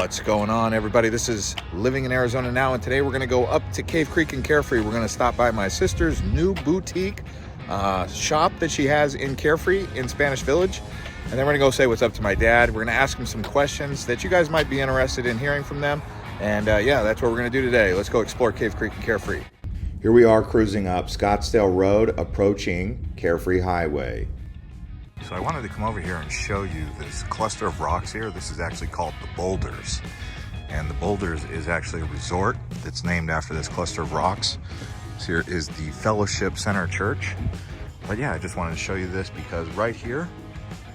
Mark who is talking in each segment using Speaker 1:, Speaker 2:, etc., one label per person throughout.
Speaker 1: What's going on, everybody? This is Living in Arizona Now, and today we're going to go up to Cave Creek and Carefree. We're going to stop by my sister's new boutique shop that she has in Carefree in Spanish Village, and then we're going to go say what's up to my dad. We're going to ask him some questions that you guys might be interested in hearing from them, and yeah, that's what we're going to do today. Let's go explore Cave Creek and Carefree. Here we are cruising up Scottsdale Road, approaching Carefree Highway. So I wanted to come over here and show you this cluster of rocks here. This is actually called the Boulders. And the Boulders is actually a resort that's named after this cluster of rocks. So here is the Fellowship Center Church. But yeah, I just wanted to show you this because right here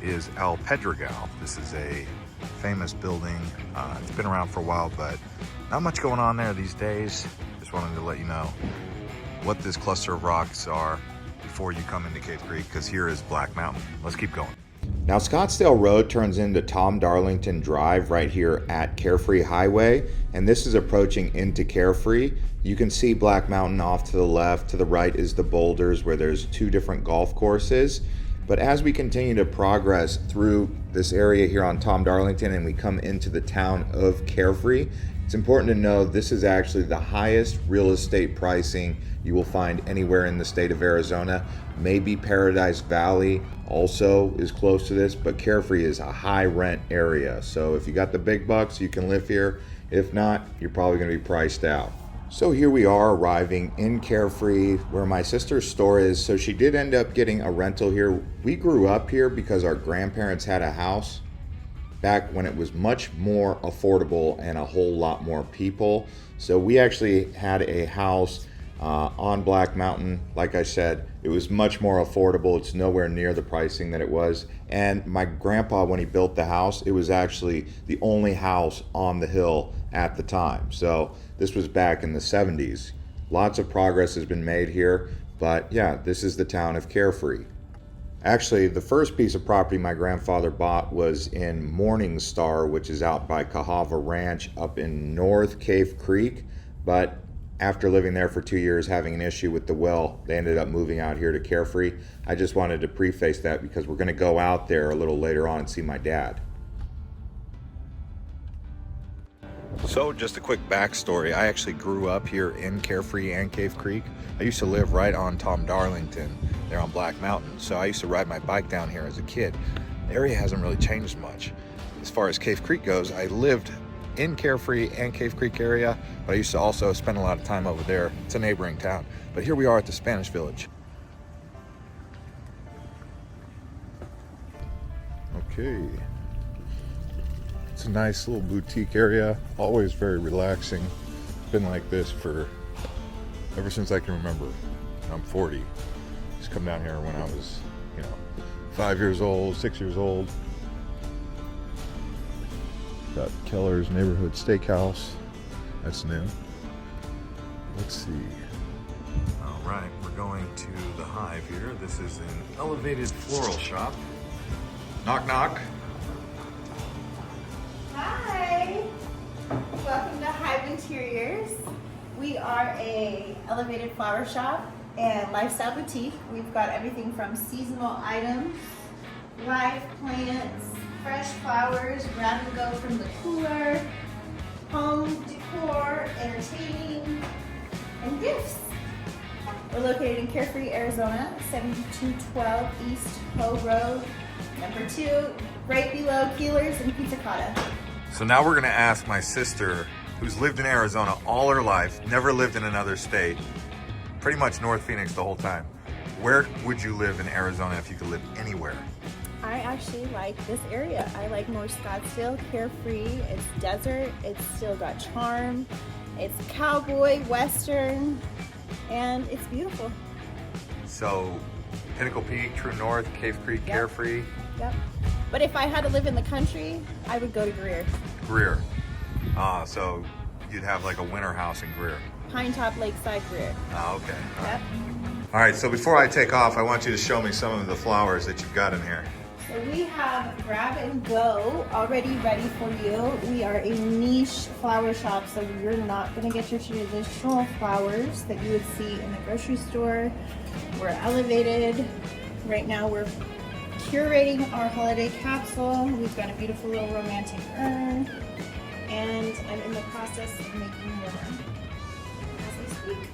Speaker 1: is El Pedregal. This is a famous building. It's been around for a while, but not much going on there these days. Just wanted to let you know what this cluster of rocks are before you come into Cave Creek, because here is Black Mountain. Let's keep going. Now Scottsdale Road turns into Tom Darlington Drive right here at Carefree Highway, and this is approaching into Carefree. You can see Black Mountain off to the left. To the right is the Boulders, where there's two different golf courses. But as we continue to progress through this area here on Tom Darlington and we come into the town of Carefree, it's important to know this is actually the highest real estate pricing you will find anywhere in the state of Arizona. Maybe Paradise Valley also is close to this, but Carefree is a high rent area. So if you got the big bucks, you can live here. If not, you're probably gonna be priced out. So here we are arriving in Carefree where my sister's store is. So she did end up getting a rental here. We grew up here because our grandparents had a house back when it was much more affordable and a whole lot more people. So we actually had a house on Black Mountain. Like I said, it was much more affordable. It's nowhere near the pricing that it was. And my grandpa, when he built the house, it was actually the only house on the hill at the time. So this was back in the 70s. Lots of progress has been made here, but yeah, this is the town of Carefree. Actually, the first piece of property my grandfather bought was in Morning Star, which is out by Cahava Ranch up in North Cave Creek. But after living there for 2 years, having an issue with the well, they ended up moving out here to Carefree. I just wanted to preface that because we're going to go out there a little later on and see my dad. So just a quick backstory. I actually grew up here in Carefree and Cave Creek. I used to live right on Tom Darlington there on Black Mountain. So I used to ride my bike down here as a kid. The area hasn't really changed much. As far as Cave Creek goes, I lived in Carefree and Cave Creek area, but I used to also spend a lot of time over there. It's a neighboring town. But here we are at the Spanish Village. Okay. It's a nice little boutique area, always very relaxing. It's been like this for ever since I can remember. I'm 40. Just come down here when I was, 5 years old, 6 years old. Got Keller's Neighborhood Steakhouse. That's new. Let's see. All right, we're going to the Hive here. This is an elevated floral shop. Knock, knock.
Speaker 2: Hi. Welcome to Hive Interiors. We are a elevated flower shop and lifestyle boutique. We've got everything from seasonal items, live plants, fresh flowers, grab and go from the cooler, home decor, entertaining, and gifts. We're located in Carefree, Arizona, 7212 East Ho Road, number 2, right below Keeler's and Pizza Cotta.
Speaker 1: So now we're gonna ask my sister, who's lived in Arizona all her life, never lived in another state, pretty much North Phoenix the whole time. Where would you live in Arizona if you could live anywhere?
Speaker 2: I actually like this area. I like North Scottsdale, Carefree. It's desert, it's still got charm. It's cowboy, western, and it's beautiful.
Speaker 1: So Pinnacle Peak, True North, Cave Creek,
Speaker 2: Yep.
Speaker 1: Carefree.
Speaker 2: Yep. But if I had to live in the country, I would go to Greer.
Speaker 1: Greer. So you'd have like a winter house in Greer.
Speaker 2: Pine Top Lakeside, Greer.
Speaker 1: Oh, okay. All right.
Speaker 2: Yep.
Speaker 1: All right, so before I take off, I want you to show me some of the flowers that you've got in here.
Speaker 2: So we have grab and go already ready for you. We are a niche flower shop, so you're not going to get your traditional flowers that you would see in the grocery store. We're elevated. Right now we're curating our holiday capsule. We've got a beautiful little romantic urn. and I'm in the process of making more as we speak.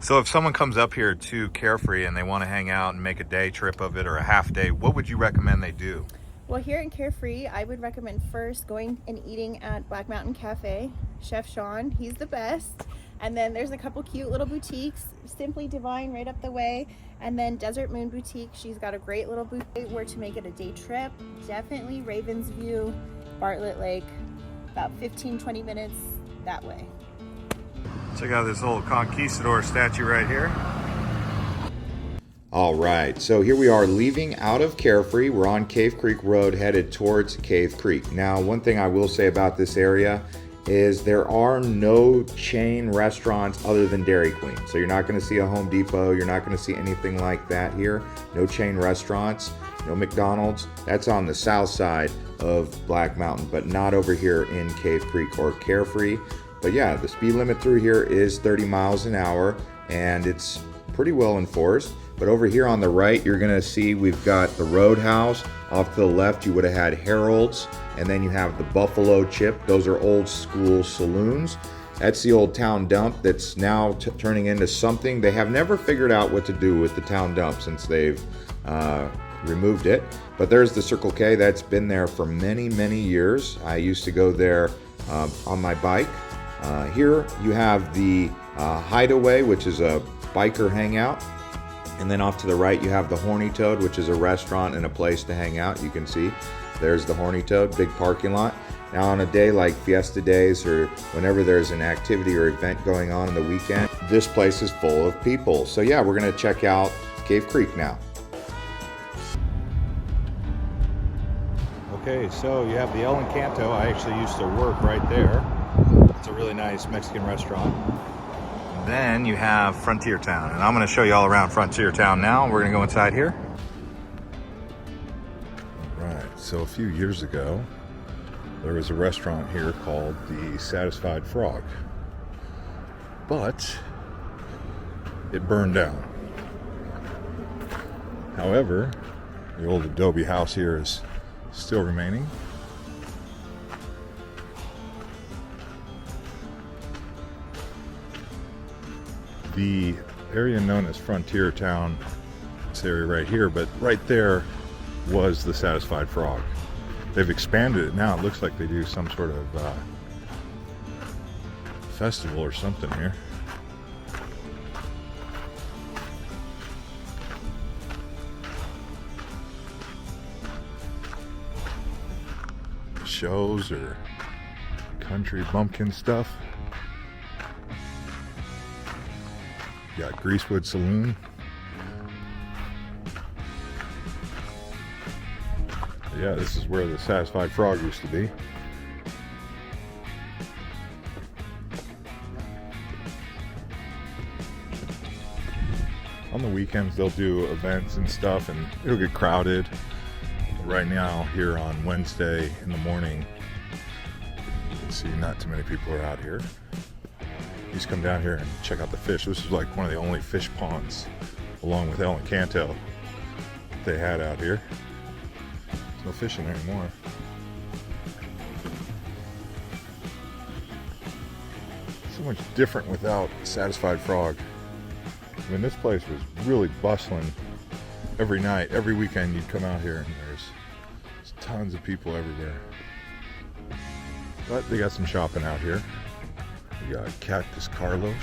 Speaker 1: So if someone comes up here to Carefree and they want to hang out and make a day trip of it or a half day, what would you recommend they do?
Speaker 2: Well, here in Carefree, I would recommend first going and eating at Black Mountain Cafe. Chef Sean, he's the best. And then there's a couple cute little boutiques, Simply Divine right up the way. And then Desert Moon Boutique, she's got a great little boutique where to make it a day trip. Definitely Ravens View, Bartlett Lake, about 15-20 minutes that way.
Speaker 1: Check out this old conquistador statue right here. All right, so here we are leaving out of Carefree. We're on Cave Creek Road headed towards Cave Creek. Now, one thing I will say about this area is there are no chain restaurants other than Dairy Queen. So you're not gonna see a Home Depot, you're not gonna see anything like that here. No chain restaurants, no McDonald's. That's on the south side of Black Mountain, but not over here in Cave Creek or Carefree. But yeah, the speed limit through here is 30 miles an hour and it's pretty well enforced. But over here on the right, you're gonna see we've got the Roadhouse. Off to the left, you would have had Harold's, and then you have the Buffalo Chip. Those are old school saloons. That's the old town dump that's now turning into something. They have never figured out what to do with the town dump since they've removed it. But there's the Circle K that's been there for many, many years. I used to go there on my bike. Here you have the Hideaway, which is a biker hangout. And then off to the right, you have the Horny Toad, which is a restaurant and a place to hang out. You can see there's the Horny Toad, big parking lot. Now on a day like Fiesta Days or whenever there's an activity or event going on the weekend, this place is full of people. So yeah, we're gonna check out Cave Creek now. Okay, so you have the El Encanto. I actually used to work right there. It's a really nice Mexican restaurant. Then you have Frontier Town, and I'm going to show you all around Frontier Town now. We're going to go inside here. Right, so a few years ago, there was a restaurant here called the Satisfied Frog, but it burned down. However, the old adobe house here is still remaining. The area known as Frontier Town, this area right here, but right there was the Satisfied Frog. They've expanded it now. It looks like they do some sort of festival or something here. Shows or country bumpkin stuff. Got Greasewood Saloon. Yeah, this is where the Satisfied Frog used to be. On the weekends they'll do events and stuff and it'll get crowded. Right now here on Wednesday in the morning, you can see not too many people are out here. Just come down here and check out the fish. This is like one of the only fish ponds, along with El Encanto, that they had out here. There's no fishing there anymore. So much different without Satisfied Frog. I mean, this place was really bustling every night, every weekend. You'd come out here and there's tons of people everywhere. But they got some shopping out here. We got Cactus Carlos.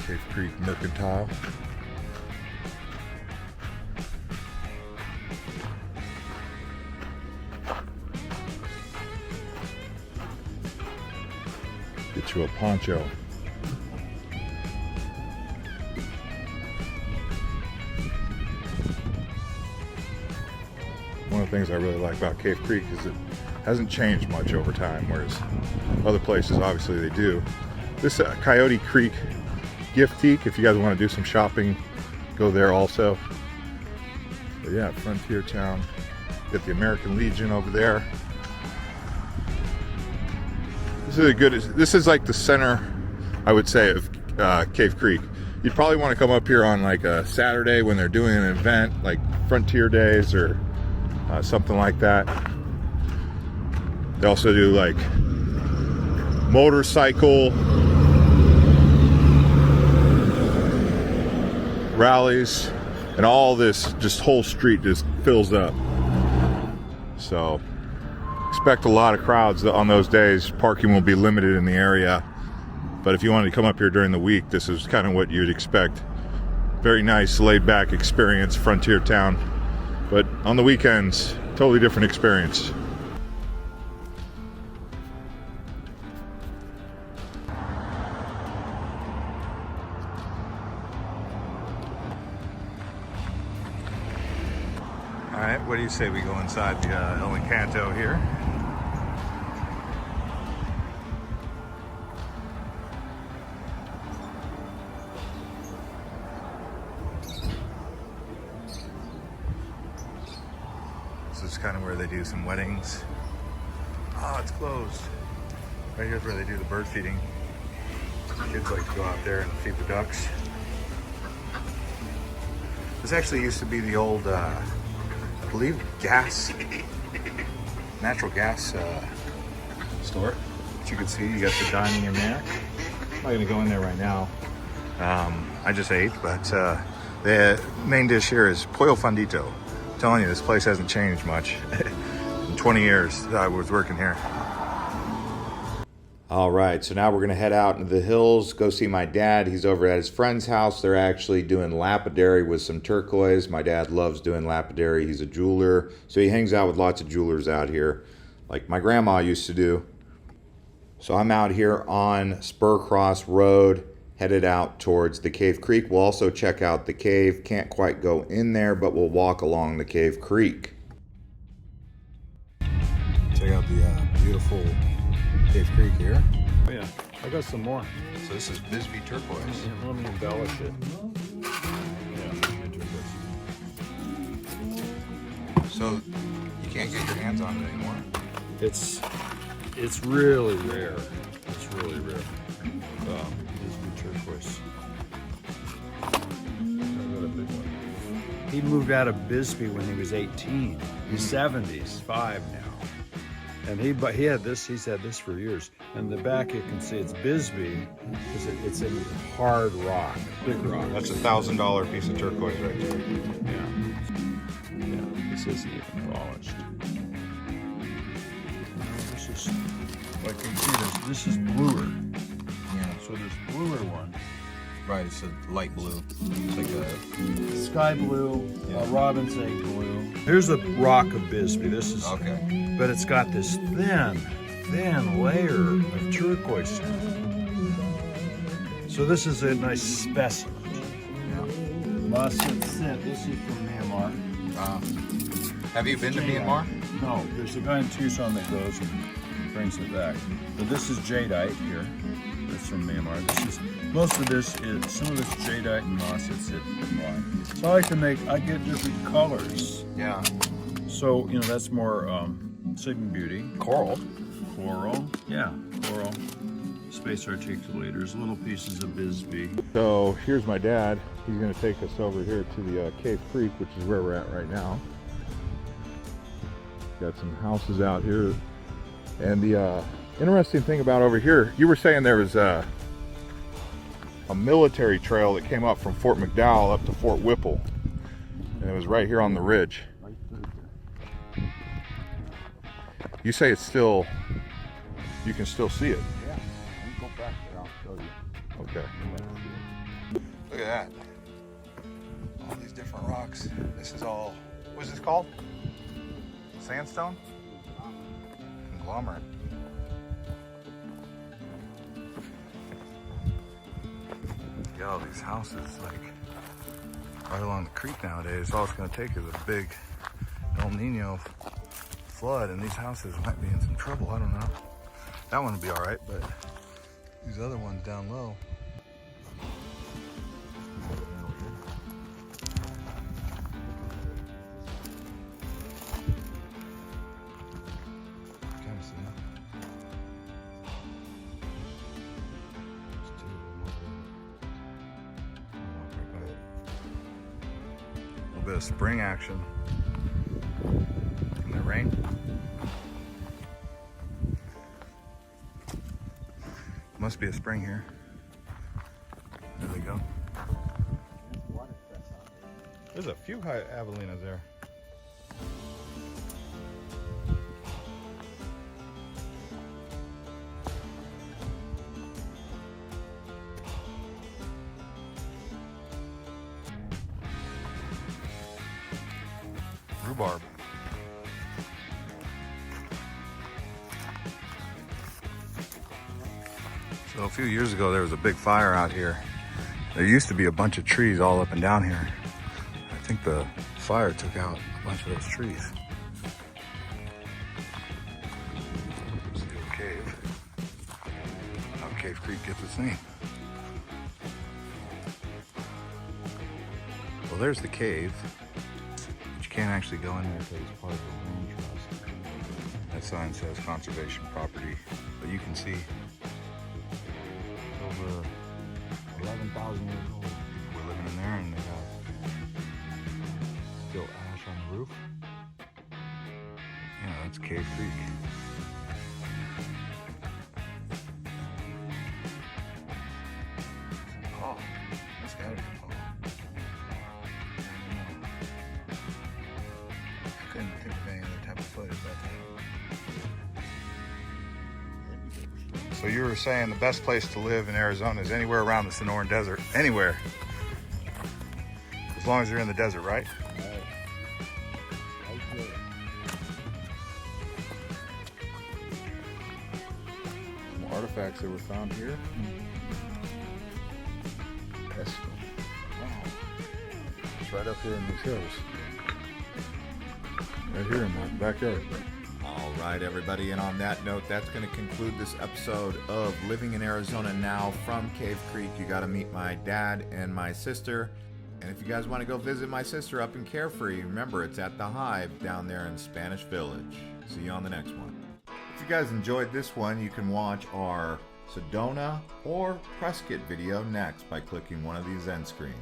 Speaker 1: Cave Creek Mercantile. Get you a poncho. One of the things I really like about Cave Creek is it hasn't changed much over time, whereas other places obviously they do. This Coyote Creek Giftique, if you guys want to do some shopping, go there also. But yeah, Frontier Town. Get the American Legion over there. This is like the center, I would say, of Cave Creek. You'd probably want to come up here on like a Saturday when they're doing an event like Frontier Days or something like that. They also do like motorcycle rallies, and all this just whole street just fills up. So expect a lot of crowds on those days. Parking will be limited in the area, but if you wanted to come up here during the week, this is kind of what you'd expect. Very nice laid back experience, Frontier Town, but on the weekends, totally different experience. All right, what do you say we go inside the El Encanto here? This is kind of where they do some weddings. Oh, it's closed. Right here's where they do the bird feeding. Kids like to go out there and feed the ducks. This actually used to be the old I believe natural gas store. As you can see, you got the dining in there. I'm not gonna go in there right now. I just ate, but the main dish here is pollo fundito. I'm telling you, this place hasn't changed much in 20 years that I was working here. All right, so now we're gonna head out into the hills, go see my dad. He's over at his friend's house. They're actually doing lapidary with some turquoise. My dad loves doing lapidary. He's a jeweler, so he hangs out with lots of jewelers out here, like my grandma used to do. So I'm out here on Spur Cross Road, headed out towards the Cave Creek. We'll also check out the cave. Can't quite go in there, but we'll walk along the Cave Creek. Check out the beautiful Cave Creek here.
Speaker 3: Oh yeah, I got some more.
Speaker 1: So this is Bisbee turquoise.
Speaker 3: Yeah, let me embellish it. Yeah,
Speaker 1: So you can't get your hands on it anymore?
Speaker 3: it's really rare. It's really rare. Bisbee turquoise. I got a big one. He moved out of Bisbee when he was 18. He's 75 now. And he had this. He's had this for years. And the back, you can see it's Bisbee because it's in hard rock, big rock.
Speaker 1: That's $1,000 piece of turquoise right there.
Speaker 3: Yeah. Yeah. This isn't even polished. This is like you can see. This is bluer.
Speaker 1: Yeah.
Speaker 3: So there's bluer one.
Speaker 1: Right, it's a light blue. It's like a
Speaker 3: Sky blue,
Speaker 1: Yeah.
Speaker 3: robin's egg blue. Here's a rock of Bisbee. This is
Speaker 1: okay.
Speaker 3: but it's got this thin layer of turquoise in it. So this is a nice specimen.
Speaker 1: Yeah.
Speaker 3: Musset Sit, this is from Myanmar.
Speaker 1: Have you been to Myanmar?
Speaker 3: No, there's a guy in Tucson that goes and brings it back. But this is jadeite here. That's from Myanmar. This is most of this is some of this jadeite and Musset Sit from mine. So I get different colors.
Speaker 1: Yeah.
Speaker 3: So that's more Sigma Beauty. Coral. Yeah, coral. Space articulators, little pieces of Bisbee.
Speaker 1: So here's my dad. He's going to take us over here to the Cave Creek, which is where we're at right now. Got some houses out here. And the interesting thing about over here, you were saying there was a military trail that came up from Fort McDowell up to Fort Whipple. And it was right here on the ridge. You say it's still, you can still see it.
Speaker 3: Yeah, go back there, I'll show you.
Speaker 1: Okay. Look at that. All these different rocks. This is all, what's this called? Sandstone? Conglomerate. Look at all these houses like right along the creek nowadays. All it's going to take is a big El Nino flood and these houses might be in some trouble. I don't know. That one would be all right, but these other ones down low. Kind of see it. There's two of them over there. little bit of spring action in the rain. Must be a spring here. There we go. There's a few high avelinas there. Rhubarb. So a few years ago there was a big fire out here. There used to be a bunch of trees all up and down here. I think the fire took out a bunch of those trees. Here's the old cave. How Cave Creek gets its name. Well, there's the cave. But you can't actually go in there because it's part of the land trust. That sign says conservation property, but you can see over 11,000 years old. People were living in there, and they have still ash on the roof. Yeah, that's Cave Creek. Oh, that's gotta be tall. I couldn't think of any other type of footage that time. So you were saying the best place to live in Arizona is anywhere around the Sonoran Desert. Anywhere. As long as you're in the desert, right? Some artifacts that were found here. Pestle. Wow. It's right up here in these hills. Right here in my backyard.
Speaker 4: All right, everybody, and on that note, that's going to conclude this episode of Living in Arizona Now from Cave Creek. You got to meet my dad and my sister, and if you guys want to go visit my sister up in Carefree, remember, it's at the Hive down there in Spanish Village. See you on the next one. If you guys enjoyed this one, you can watch our Sedona or Prescott video next by clicking one of these end screens.